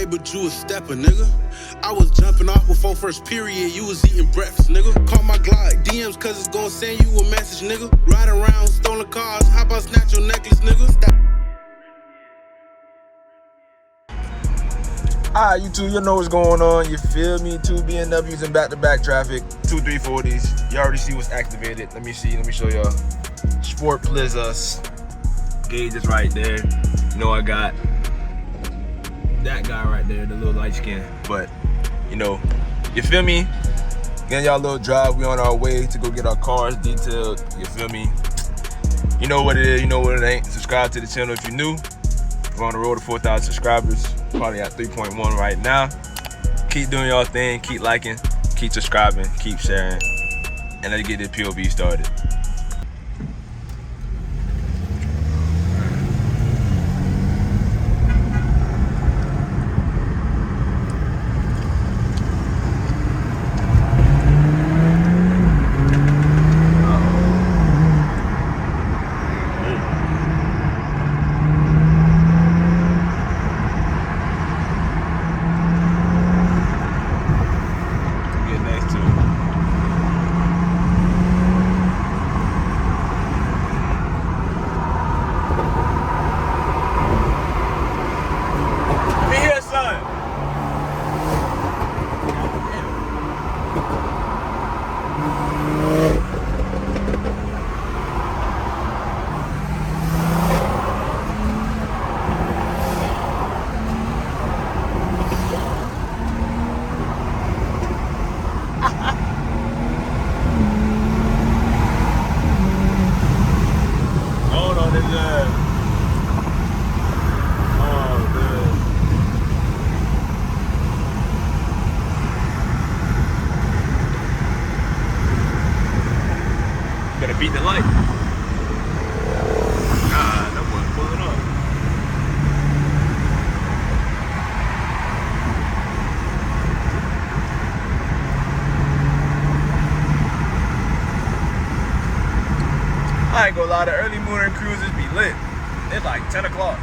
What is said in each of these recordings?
way, but you a stepper, nigga. I was jumping off before first period, you was eating breakfast, nigga. Call my Glock DMs cause it's gonna send you a message, nigga. Ride around, stolen cars, how about snatch your necklace, nigga? Alright, YouTube, you know what's going on, you feel me? 2 BMWs in back-to-back traffic, 2 340'S. You already see what's activated. Let me show y'all. Sport Blizzards. Gauge is right there. You know I got that guy right there, the little light skin. But, you know, you feel me? Getting y'all a little drive. We on our way to go get our cars detailed. You feel me? You know what it is, you know what it ain't. Subscribe to the channel if you're new. We're on the road to 4,000 subscribers. Probably at 3.1 right now. Keep doing y'all thing. Keep liking. Keep subscribing. Keep sharing. And let's get this POV started. Better beat the light. Nah, that wasn't pulling up. I ain't gonna lie, the early morning cruises be lit. It's like 10 o'clock.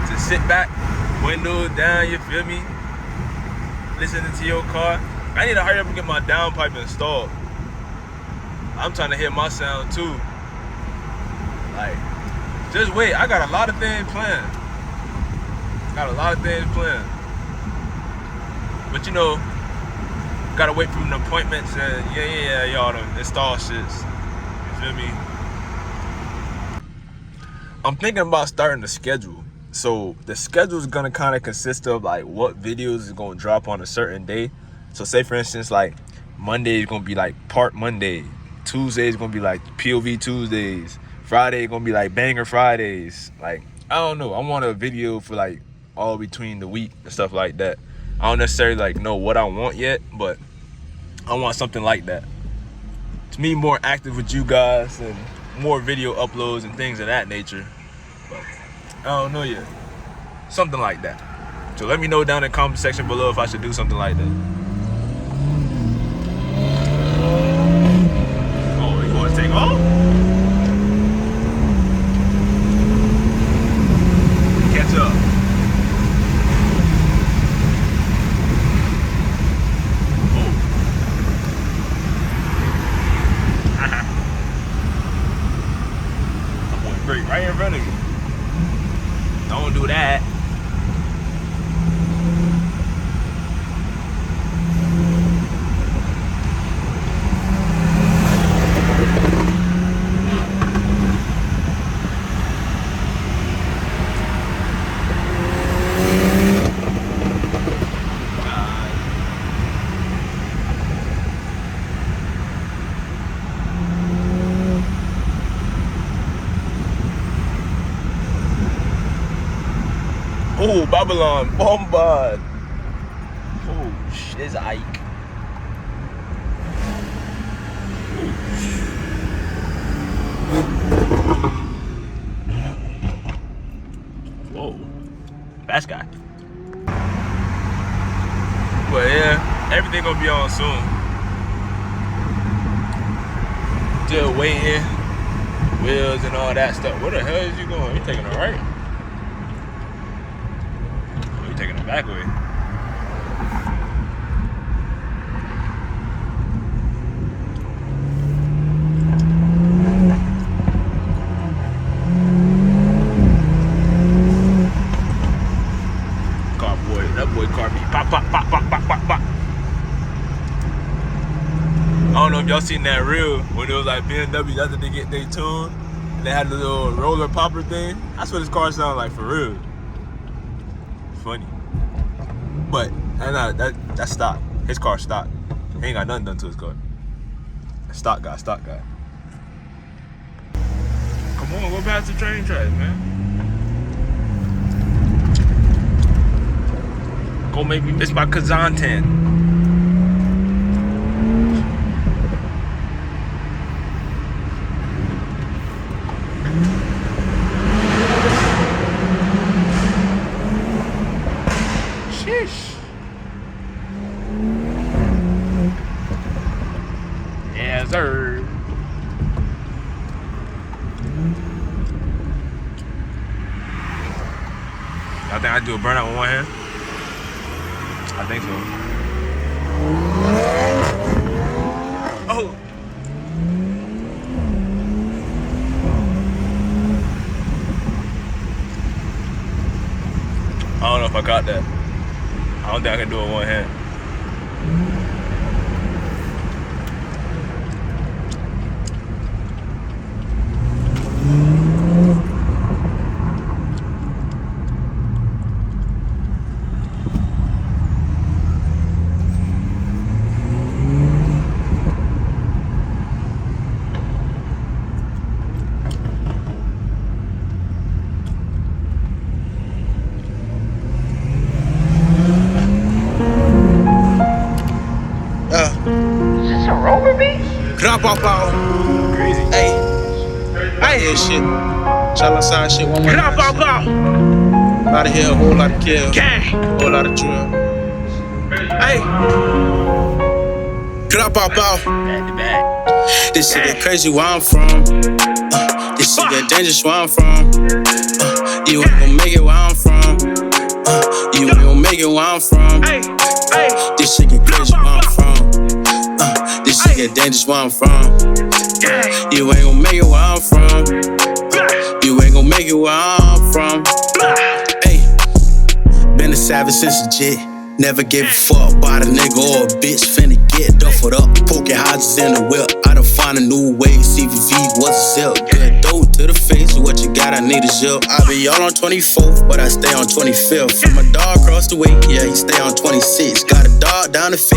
Just sit back, windows down, you feel me? Listening to your car. I need to hurry up and get my downpipe installed. I'm trying to hear my sound too. Like, just wait. I got a lot of things planned. But you know, gotta wait for the appointments and y'all to install shits. You feel me? I'm thinking about starting a schedule. So the schedule is gonna kind of consist of like what videos is gonna drop on a certain day. So say for instance, like Monday is gonna be like Part Monday, Tuesday is gonna be like POV Tuesdays, Friday is gonna be like Banger Fridays. Like, I don't know, I want a video for like all between the week and stuff like that. I don't necessarily like know what I want yet, but I want something like that. To me, more active with you guys and more video uploads and things of that nature. But I don't know yet. Something like that. So let me know down in the comment section below if I should do something like that. Take off? Catch up. Oh. I'm going straight right in front of you. Don't do that. Oh, Babylon, Bombard. Oh, shit, there's Ike. Whoa, fast guy. But yeah, everything gonna be on soon. Still waiting. wheels and all that stuff. Where the hell is you going? You taking a right? Oh, you taking the back way. That boy car be pop, pop, pop, pop, pop, pop, pop. I don't know if y'all seen that reel when it was like BMW after they get their tune and they had the little roller popper thing. That's what his car sounded like for real. Funny. But that's stock. His car stock. He ain't got nothing done to his car. Stock guy. Come on, go past the train tracks, man. Go make me miss my Kazan tent. Sheesh. Yes, sir. I think I do a burnout with one hand. I think so. Oh! I don't know if I got that. I don't think I can do it with one hand. Grapapau. Crazy. Hey, I hear shit. Y'all outside shit one more time. Grapapau. Lot of hell, whole lot of kill. Gang. Whole lot of drill. Hey. Grapapau. Back to back. This shit get crazy where I'm from. This shit get dangerous where I'm from. You ain't gon' make it where I'm from. You ain't gon' make it where I'm from. This shit get crazy where I'm from. This shit get dangerous where I'm from. You ain't gon' make it where I'm from. You ain't gon' make it where I'm from. Hey, been a savage since a jit. Never gave a fuck about a nigga or a bitch. Finna get duffled up, poking houses in the whip. I done find a new way, CVV was a zip. Good dope to the face, what you got, I need a zip. I be all on 24th, but I stay on 25th. From my dog across the way, yeah, he stay on 26. Got a dog down the face.